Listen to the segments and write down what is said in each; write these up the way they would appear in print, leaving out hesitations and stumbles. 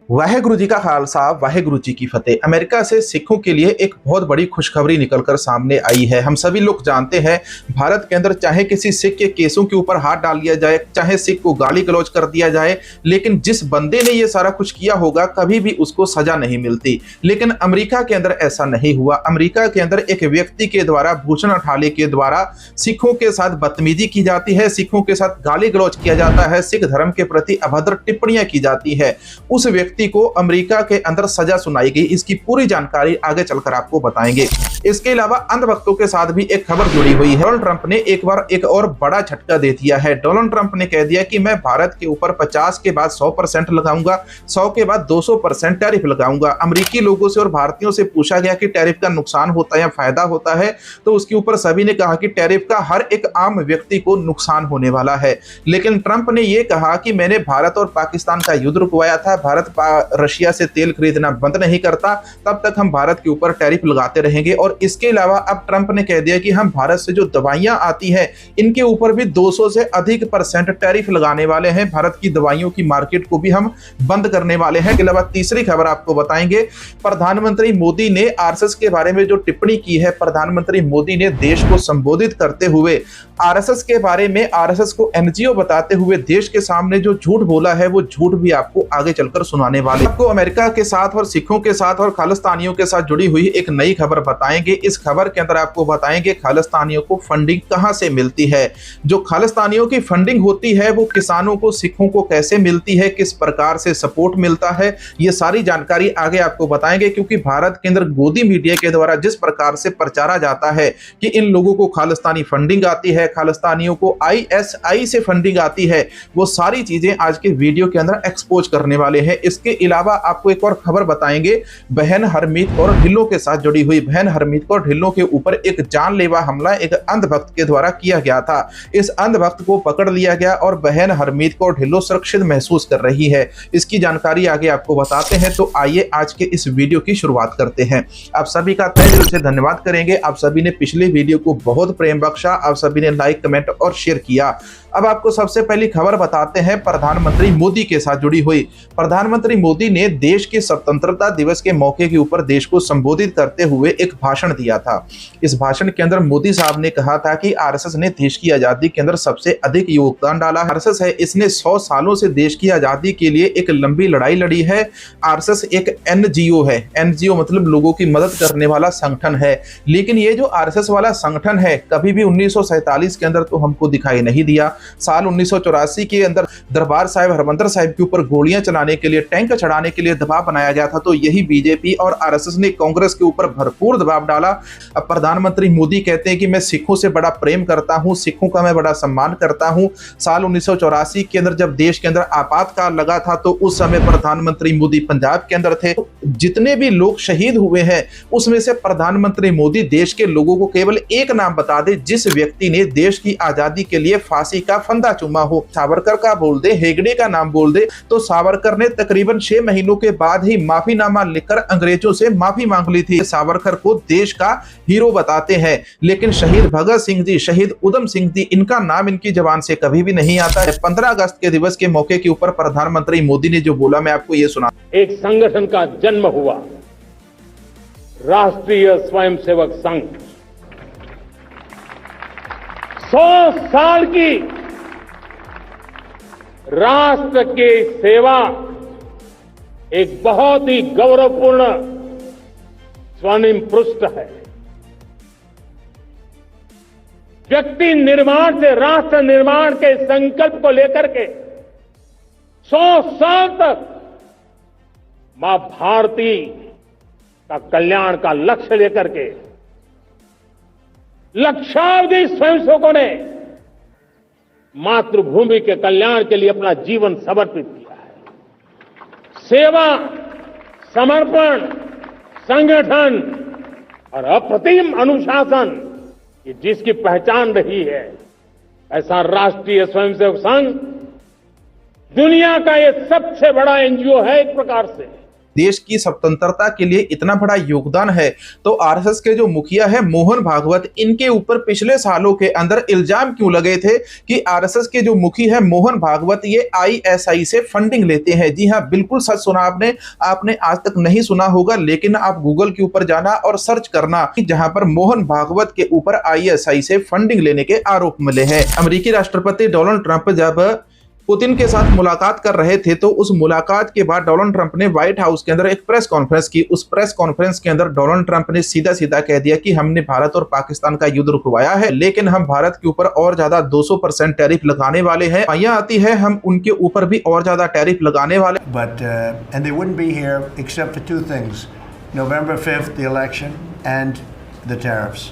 वाहेगुरु जी का खालसा, वाहेगुरु जी की फतेह। अमेरिका से सिखों के लिए एक बहुत बड़ी खुशखबरी निकलकर सामने आई है। हम सभी लोग जानते हैं, भारत के अंदर चाहे किसी सिख के केसों के ऊपर हाथ डाल दिया जाए, चाहे सिख को गाली गलौज कर दिया जाए, लेकिन जिस बंदे ने ये सारा कुछ किया होगा कभी भी उसको सजा नहीं मिलती। लेकिन अमेरिका के अंदर ऐसा नहीं हुआ। अमेरिका के अंदर एक व्यक्ति के द्वारा, भूषण अठाले के द्वारा सिखों के साथ बदतमीजी की जाती है, सिखों के साथ गाली गलौज किया जाता है, सिख धर्म के प्रति अभद्र टिप्पणियां की जाती है। उस व्यक्ति को अमेरिका के अंदर सजा सुनाई गई। इसकी पूरी जानकारी आगे चलकर आपको बताएंगे। इसके अलावा अंधभक्तों के साथ भी एक खबर जुड़ी हुई है। डोनाल्ड ट्रंप ने एक बार एक और बड़ा झटका दे दिया है। डोनाल्ड ट्रंप ने कह दिया कि मैं भारत के ऊपर 50 के बाद 100% लगाऊंगा, 100 के बाद 200% टैरिफ लगाऊंगा। अमेरिकी लोगों से और भारतीयों से पूछा गया कि टैरिफ का नुकसान होता है या फायदा होता है, तो उसके ऊपर सभी ने कहा कि टैरिफ का हर एक आम व्यक्ति को नुकसान होने वाला है। लेकिन ट्रंप ने यह कहा कि मैंने भारत और पाकिस्तान का युद्ध रुकवाया था, भारत रशिया से तेल खरीदना बंद नहीं करता, तब तक हम भारत के ऊपर टैरिफ लगाते रहेंगे। और इसके अलावा अब ट्रंप ने कह दिया कि हम भारत से जो दवाइयां आती हैं इनके ऊपर भी 200 से अधिक % टैरिफ लगाने वाले हैं। भारत की दवाइयों की मार्केट को भी हम बंद करने वाले हैं। इसके अलावा तीसरी खबर आपको बताएंगे, प्रधानमंत्री मोदी ने आरएसएस के बारे में जो टिप्पणी की है, प्रधानमंत्री मोदी ने देश को संबोधित करते हुए आरएसएस के बारे में, आरएसएस को एनजीओ बताते हुए देश के सामने जो झूठ बोला है वो झूठ भी आपको आगे चलकर सुनाने वाले। आपको अमेरिका के साथ और सिखों के साथ और खालिस्तानियों के साथ जुड़ी हुई एक नई खबर बताएंगे। इस खबर के अंदर आपको बताएंगे खालिस्तानियों को फंडिंग कहां से मिलती है, जो खालिस्तानियों की फंडिंग होती है वो किसानों को, सिखों को कैसे मिलती है, किस प्रकार से सपोर्ट मिलता है, ये सारी जानकारी आगे आपको बताएंगे। क्योंकि भारत के अंदर गोदी मीडिया के द्वारा जिस प्रकार से प्रचारा जाता है कि इन लोगों को खालिस्तानी फंडिंग आती है, खालिस्तानियों को आईएसआई से फंडिंग आती है, वो सारी चीजें आज के वीडियो के अंदर एक्सपोज करने वाले हैं। इसके अलावा आपको एक और खबर बताएंगे, बहन हरमीत कौर ढिल्लों के साथ जुड़ी हुई। बहन हरमीत कौर ढिल्लों के ऊपर एक जानलेवा हमला एक अंधभक्त के द्वारा किया गया था। इस अंधभक्त को पकड़ लिया गया और बहन हरमीत कौर ढिल्लों सुरक्षित महसूस कर रही है। इसकी जानकारी आगे आपको बताते हैं। तो आइए आज के इस वीडियो की शुरुआत करते हैं। आप सभी का तहे दिल से धन्यवाद करेंगे। आप सभी ने पिछले वीडियो को बहुत प्रेम बख्शा, आप सभी ने लाइक, कमेंट और शेयर किया। अब आपको सबसे पहली खबर बताते हैं प्रधानमंत्री मोदी के साथ जुड़ी हुई। प्रधानमंत्री मोदी ने देश के स्वतंत्रता दिवस के मौके के ऊपर देश को संबोधित करते हुए एक भाषण दिया था। इस भाषण के अंदर मोदी साहब ने कहा था कि आरएसएस ने देश की आजादी के अंदर सबसे अधिक योगदान डाला। आरएसएस है, इसने 100 सालों से देश की आजादी के लिए एक लंबी लड़ाई लड़ी है। आरएसएस एक एनजीओ है, एनजीओ मतलब लोगों की मदद करने वाला संगठन है। लेकिन ये जो आरएसएस वाला संगठन है कभी भी 1947 के अंदर तो हमको दिखाई नहीं दिया। साल 1984 के अंदर दरबार साहिब, हरमंदिर साहिब के ऊपर गोलियां चलाने के लिए, टैंक चढ़ाने के लिए दबाव बनाया गया था, तो यही बीजेपी और आरएसएस ने कांग्रेस के ऊपर भरपूर दबाव डाला। अब प्रधानमंत्री मोदी कहते हैं कि मैं सिखों से बड़ा प्रेम करता हूं, सिखों का मैं बड़ा सम्मान करता हूं। साल 1984 के अंदर जब देश के अंदर आपातकाल लगा था तो उस समय प्रधानमंत्री मोदी पंजाब के अंदर थे। जितने भी लोग शहीद हुए हैं उसमें से प्रधानमंत्री मोदी देश के लोगों को केवल एक नाम बता दे जिस व्यक्ति ने देश की आजादी के लिए फांसी का फंदा चूमा हो। सावरकर का बोल दे, हेगड़े का नाम बोल दे, तो सावरकर ने तकरीबन 6 महीनों के बाद ही माफीनामा लिखकर अंग्रेजों से माफी मांग ली थी। सावरकर को देश का हीरो बताते हैं, लेकिन शहीद भगत सिंह जी, शहीद उधम सिंह जी, इनका नाम इनकी जबान से कभी भी नहीं आता है। 15 अगस्त के दिवस के मौके के ऊपर प्रधानमंत्री मोदी ने जो बोला मैं आपको ये सुना। एक संगठन का जन्म हुआ, राष्ट्रीय स्वयंसेवक संघ। 100 साल की राष्ट्र की सेवा एक बहुत ही गौरवपूर्ण स्वर्णिम पृष्ठ है। व्यक्ति निर्माण से राष्ट्र निर्माण के संकल्प को लेकर के 100 साल तक मां भारती का कल्याण का लक्ष्य लेकर के लक्षावधि स्वयंसेवकों ने मातृभूमि के कल्याण के लिए अपना जीवन समर्पित किया है। सेवा, समर्पण, संगठन और अप्रतिम अनुशासन ये जिसकी पहचान रही है, ऐसा राष्ट्रीय स्वयंसेवक संघ दुनिया का ये सबसे बड़ा एनजीओ है। एक प्रकार से देश की स्वतंत्रता के लिए इतना बड़ा योगदान है, तो आरएसएस के जो मुखिया है मोहन भागवत, इनके ऊपर पिछले सालों के अंदर इल्जाम क्यों लगे थे कि आरएसएस के जो मुखी है मोहन भागवत ये आईएसआई से फंडिंग लेते हैं। जी हाँ, बिल्कुल सच सुना आपने आज तक नहीं सुना होगा, लेकिन आप गूगल के ऊपर जाना और सर्च करना कि जहां पर मोहन भागवत के ऊपर आईएसआई से फंडिंग लेने के आरोप मिले हैं। अमेरिकी राष्ट्रपति डोनाल्ड ट्रंप जब पुतिन के साथ मुलाकात कर रहे थे तो उस मुलाकात के बाद डोनाल्ड ट्रंप ने व्हाइट हाउस के अंदर एक प्रेस कॉन्फ्रेंस की। उस प्रेस कॉन्फ्रेंस के अंदर डोनाल्ड ट्रंप ने सीधा सीधा कह दिया कि हमने भारत और पाकिस्तान का युद्ध रुकवाया है, लेकिन हम भारत के ऊपर और ज्यादा 200% टैरिफ लगाने वाले हैं। यहाँ आती है हम उनके ऊपर भी और ज्यादा टैरिफ लगाने वाले। But and they wouldn't be here except for two things: November 5th, the election, and the tariffs.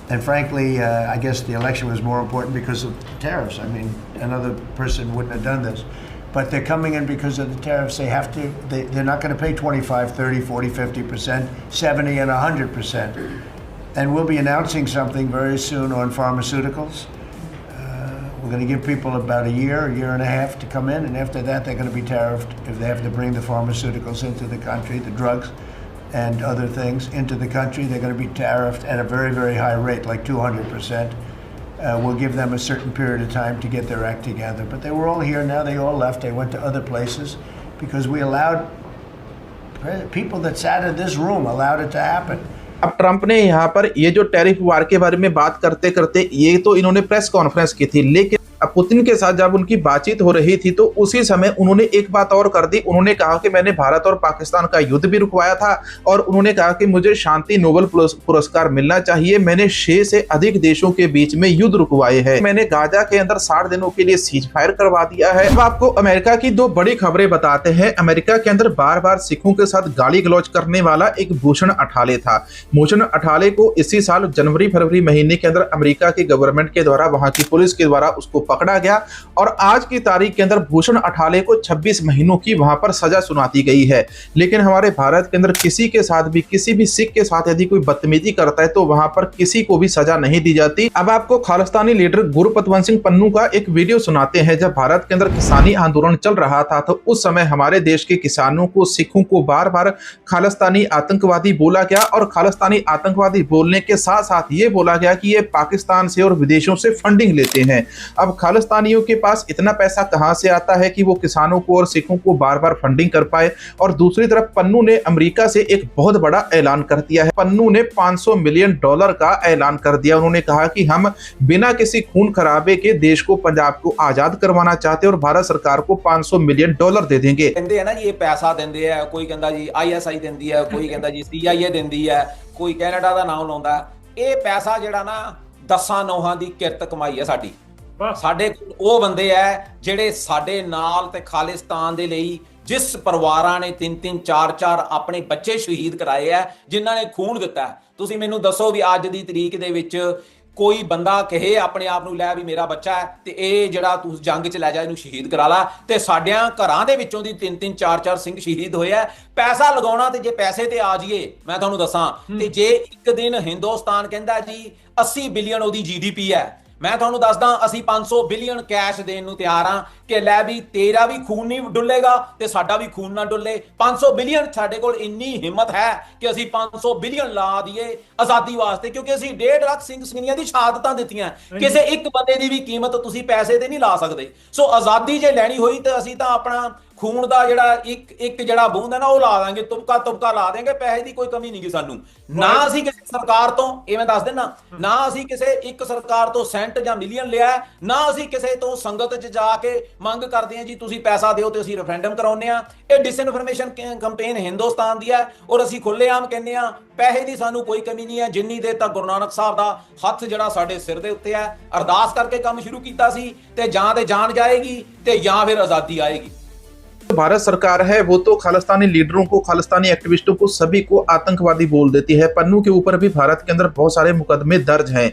And frankly, I guess the election was more important because of the tariffs. I mean, another person wouldn't have done this. But they're coming in because of the tariffs. They have to, they're not going to pay 25, 30, 40, 50%, 70 and 100%. And we'll be announcing something very soon on pharmaceuticals. We're going to give people about a year and a half to come in. And after that, they're going to be tariffed if they have to bring the pharmaceuticals into the country, the drugs and other things into the country. They're going to be tariffed at a very, very high rate, like 200%. We'll give them a certain period of time to get their act together. But they were all here now. They all left. They went to other places because we allowed people that sat in this room allowed it to happen. अब Trump ने यहाँ पर ये जो tariff वार के बारे में बात करते करते ये तो इन्होंने प्रेस कॉन्फ्रेंस की थी, लेकिन अब पुतिन के साथ जब उनकी बातचीत हो रही थी तो उसी समय उन्होंने एक बात और कर दी। उन्होंने कहा कि मैंने भारत और पाकिस्तान का युद्ध भी रुकवाया था और उन्होंने कहा कि मुझे शांति नोबेल पुरस्कार मिलना चाहिए। मैंने 6 से अधिक देशों के बीच में युद्ध रुकवाए हैं। मैंने गाजा के अंदर 60 दिनों के लिए सीज फायर करवा दिया है। अब आपको अमेरिका की 2 बड़ी खबरें बताते हैं। अमेरिका के अंदर बार बार सिखों के साथ गाली गलौज करने वाला एक भूषण अठाले था। भूषण अठाले को इसी साल जनवरी फरवरी महीने के अंदर अमेरिका की गवर्नमेंट के द्वारा, वहां की पुलिस के द्वारा उसको पकड़ा गया और आज की तारीख के अंदर भूषण अठाले को 26 महीनों की वहां पर सजा सुनाती गई है। लेकिन हमारे भारत के अंदर किसी के साथ भी, किसी भी सिख के साथ यदि कोई बदतमीजी करता है तो वहां पर किसी को भी सजा नहीं दी जाती। अब आपको खालिस्तानी लीडर गुरपतवंत सिंह पन्नू का एक वीडियो सुनाते हैं। जब भारत के अंदर किसानी आंदोलन चल रहा था तो उस समय हमारे देश के किसानों को, सिखों को बार बार खालिस्तानी आतंकवादी बोला गया और खालिस्तानी आतंकवादी बोलने के साथ साथ ये बोला गया कि ये पाकिस्तान से और विदेशों से फंडिंग लेते हैं। अब खालिस्तानी के पास इतना पैसा कहां से आता है कि वो किसानों को और सिखों को बार बार फंडिंग कर पाए। और दूसरी तरफ पन्नू ने अमेरिका से एक बहुत बड़ा ऐलान कर दिया है। पन्नू ने $500 मिलियन का ऐलान कर दिया। उन्होंने कहा कि हम बिना किसी खून खराबे के देश को, पंजाब को आजाद करवाना चाहते हैं और भारत सरकार को $500 मिलियन दे देंगे। कहते हैं ना ये पैसा देंगे है, कोई कहता जी आईएसआई देंदी है, कोई कहता जी CIA देंदी है, कोई कैनेडा का नाम लाਉਂਦਾ। ਇਹ पैसा ਜਿਹੜਾ ना 10 ਨੌਹਾਂ ਦੀ ਕਿਰਤ ਕਮਾਈ ਹੈ ਸਾਡੀ। ਸਾਡੇ ਉਹ ਬੰਦੇ ਐ ਜਿਹੜੇ ਸਾਡੇ ਨਾਲ ਤੇ ਖਾਲਿਸਤਾਨ ਦੇ ਲਈ ਜਿਸ ਪਰਿਵਾਰਾਂ ਨੇ 3-3 4-4 ਆਪਣੇ ਬੱਚੇ ਸ਼ਹੀਦ ਕਰਾਏ ਐ, ਜਿਨ੍ਹਾਂ ਨੇ ਖੂਨ ਦਿੱਤਾ। ਤੁਸੀਂ ਮੈਨੂੰ ਦੱਸੋ ਵੀ ਅੱਜ ਦੀ ਤਰੀਕ ਦੇ ਵਿੱਚ ਕੋਈ ਬੰਦਾ ਕਹੇ ਆਪਣੇ ਆਪ ਨੂੰ ਲੈ ਵੀ ਮੇਰਾ ਬੱਚਾ ਹੈ ਤੇ ਇਹ ਜਿਹੜਾ ਤੂੰ ਜੰਗ 'ਚ ਲੈ ਜਾ, ਇਹਨੂੰ ਸ਼ਹੀਦ ਕਰਾ ਲਾ। ਤੇ ਸਾਡਿਆਂ ਘਰਾਂ ਦੇ ਵਿੱਚੋਂ ਦੀ 3-3 4-4 ਸਿੰਘ ਸ਼ਹੀਦ ਹੋਏ ਆ। ਪੈਸਾ ਲਗਾਉਣਾ ਤੇ ਜੇ ਪੈਸੇ ਤੇ ਆ ਜਾਈਏ, ਮੈਂ ਤੁਹਾਨੂੰ ਦੱਸਾਂ ਤੇ ਜੇ ਇੱਕ ਦਿਨ ਹਿੰਦੁਸਤਾਨ ਕਹਿੰਦਾ ਜੀ 80 ਬਿਲੀਅਨ ਉਹਦੀ GDP ਹੈ, ਮੈਂ ਤੁਹਾਨੂੰ ਦੱਸਦਾ ਅਸੀਂ 500 ਬਿਲੀਅਨ ਕੈਸ਼ ਦੇਣ ਨੂੰ ਤਿਆਰ ਹਾਂ ਕਿ ਲੈ ਵੀ ਤੇਰਾ ਵੀ ਖੂਨ ਨਹੀਂ ਡੁੱਲੇਗਾ ਤੇ ਸਾਡਾ ਵੀ ਖੂਨ ਨਾ ਡੁੱਲੇ। 500 ਬਿਲੀਅਨ ਸਾਡੇ ਕੋਲ ਇੰਨੀ ਹਿੰਮਤ ਹੈ ਕਿ ਅਸੀਂ 500 ਬਿਲੀਅਨ ਲਾ ਦਈਏ ਆਜ਼ਾਦੀ ਵਾਸਤੇ, ਕਿਉਂਕਿ ਅਸੀਂ 1.5 ਲੱਖ ਸਿੰਘ ਸਿੰਘੀਆਂ ਦੀ ਸ਼ਹਾਦਤਾਂ ਦਿੱਤੀਆਂ। ਕਿਸੇ ਇੱਕ ਬੰਦੇ ਦੀ ਵੀ ਕੀਮਤ ਤੁਸੀਂ ਪੈਸੇ ਤੇ ਨਹੀਂ ਲਾ ਸਕਦੇ। ਸੋ ਆਜ਼ਾਦੀ ਜੇ ਲੈਣੀ ਹੋਈ ਤਾਂ ਅਸੀਂ ਤਾਂ ਆਪਣਾ ਖੂਨ ਦਾ ਜਿਹੜਾ ਇੱਕ ਜਿਹੜਾ ਬੂੰਦ ਹੈ ਨਾ ਉਹ ਲਾ ਦਾਂਗੇ, ਤੁਬਕਾ ਲਾ ਦੇਂਗੇ। ਪੈਸੇ ਦੀ ਕੋਈ ਕਮੀ ਨਹੀਂ ਗੀ ਸਾਨੂੰ। ਨਾ ਅਸੀਂ ਕਿਸੇ ਸਰਕਾਰ ਤੋਂ, ਇਹ ਮੈਂ ਦੱਸ ਦੇਣਾ, ਨਾ ਅਸੀਂ ਕਿਸੇ ਇੱਕ ਸਰਕਾਰ ਤੋਂ ਸੈਂਟ ਜਾਂ ਮਿਲੀਅਨ ਲਿਆ, ਨਾ ਅਸੀਂ ਕਿਸੇ ਤੋਂ ਸੰਗਤ 'ਚ ਜਾ ਕੇ ਮੰਗ ਕਰਦੇ ਹਾਂ ਜੀ ਤੁਸੀਂ ਪੈਸਾ ਦਿਓ ਤੇ ਅਸੀਂ ਰੈਫਰੈਂਡਮ ਕਰਾਉਂਦੇ ਆ। ਇਹ ਡਿਸਇਨਫੋਰਮੇਸ਼ਨ ਕੈਂਪੇਨ ਹਿੰਦੁਸਤਾਨ ਦੀ ਹੈ ਔਰ ਅਸੀਂ ਖੁੱਲ੍ਹੇਆਮ ਕਹਿੰਦੇ ਆ ਪੈਸੇ ਦੀ ਸਾਨੂੰ ਕੋਈ ਕਮੀ ਨਹੀਂ ਹੈ। ਜਿੰਨੀ ਦੇਰ ਤੱਕ ਗੁਰੂ ਨਾਨਕ ਸਾਹਿਬ ਦਾ ਹੱਥ ਜਿਹੜਾ ਸਾਡੇ ਸਿਰ ਦੇ ਉੱਤੇ ਹੈ, ਅਰਦਾਸ ਕਰਕੇ ਕੰਮ ਸ਼ੁਰੂ ਕੀਤਾ ਸੀ ਤੇ ਜਾਂ ਤੇ ਜਾਨ ਜਾਏਗੀ ਤੇ ਜਾਂ ਫਿਰ ਆਜ਼ਾਦੀ ਆਏਗੀ। भारत सरकार है वो तो खालिस्तानी लीडरों को, खालिस्तानी एक्टिविस्टों को, सभी को आतंकवादी बोल देती है। पन्नू के ऊपर भी भारत के अंदर बहुत सारे मुकदमे दर्ज हैं,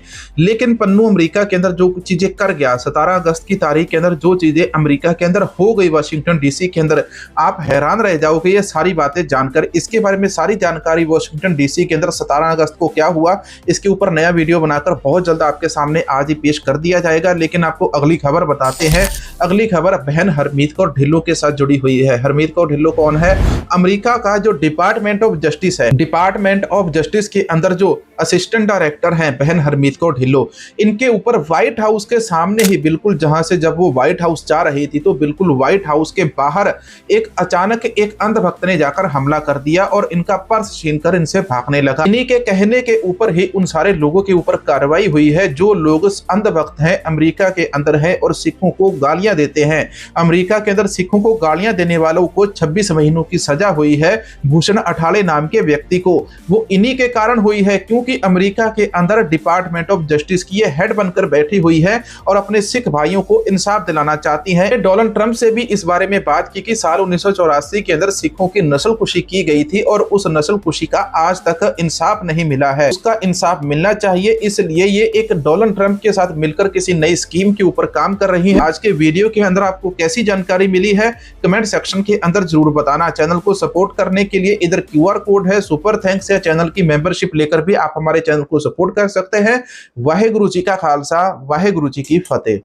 लेकिन पन्नू अमेरिका के अंदर जो चीजें कर गया, 17 अगस्त की तारीख के अंदर जो चीजें अमेरिका के अंदर हो गई, वाशिंगटन DC के अंदर, आप हैरान रह जाओगे ये सारी बातें जानकर। इसके बारे में सारी जानकारी वाशिंगटन DC के अंदर 17 अगस्त को क्या हुआ, इसके ऊपर नया वीडियो बनाकर बहुत जल्द आपके सामने आज ही पेश कर दिया जाएगा। लेकिन आपको अगली खबर बताते हैं। अगली खबर बहन हरमीत कौर ढिल्लों के साथ जुड़ी हुई है। हरमीत कौर ढिल्लों कौन है? अमेरिका का जो डिपार्टमेंट ऑफ जस्टिस है, डिपार्टमेंट ऑफ जस्टिस के अंदर जो असिस्टेंट डायरेक्टर हैं बहन हरमीत कौर ढिल्लों, इनके ऊपर व्हाइट हाउस के सामने ही बिल्कुल जहां से जब वो व्हाइट हाउस जा रही थी तो बिल्कुल व्हाइट हाउस के बाहर एक अचानक एक अंधभक्त ने जाकर हमला कर दिया और इनका पर्स छीनकर इनसे भागने लगा। इन्हीं के कहने के ऊपर ही उन सारे लोगों के ऊपर कार्रवाई हुई है जो लोग अंधभक्त हैं, अमेरिका के अंदर हैं और सिखों को गालियां देते हैं। अमेरिका के अंदर सिखों को गालियां देने वालों को 26 महीनों की सजा हुई है भूषण अठाले नाम के व्यक्ति को। वो इन्हीं के कारण हुई है क्योंकि अमेरिका के अंदर डिपार्टमेंट ऑफ जस्टिस की ये हेड बनकर बैठी हुई है और अपने सिख भाइयों को इंसाफ दिलाना चाहती है। डोनाल्ड ट्रंप से भी इस बारे में बात की कि साल 1984 के अंदर सिखों की नस्लकुशी की गई थी और उस नस्लकुशी का आज तक इंसाफ नहीं मिला है, उसका इंसाफ मिलना चाहिए। इसलिए ये एक डोनाल्ड ट्रंप के साथ मिलकर किसी नई स्कीम के ऊपर काम कर रही है। आज के वीडियो के अंदर आपको कैसी जानकारी मिली है कमेंट सेक्शन के अंदर जरूर बताना। चैनल को सपोर्ट करने के लिए इधर QR कोड है, सुपर थैंक्स, या चैनल की मेंबरशिप लेकर भी आप हमारे चैनल को सपोर्ट कर सकते हैं। वाहेगुरु जी का खालसा, वाहेगुरु जी की फतेह।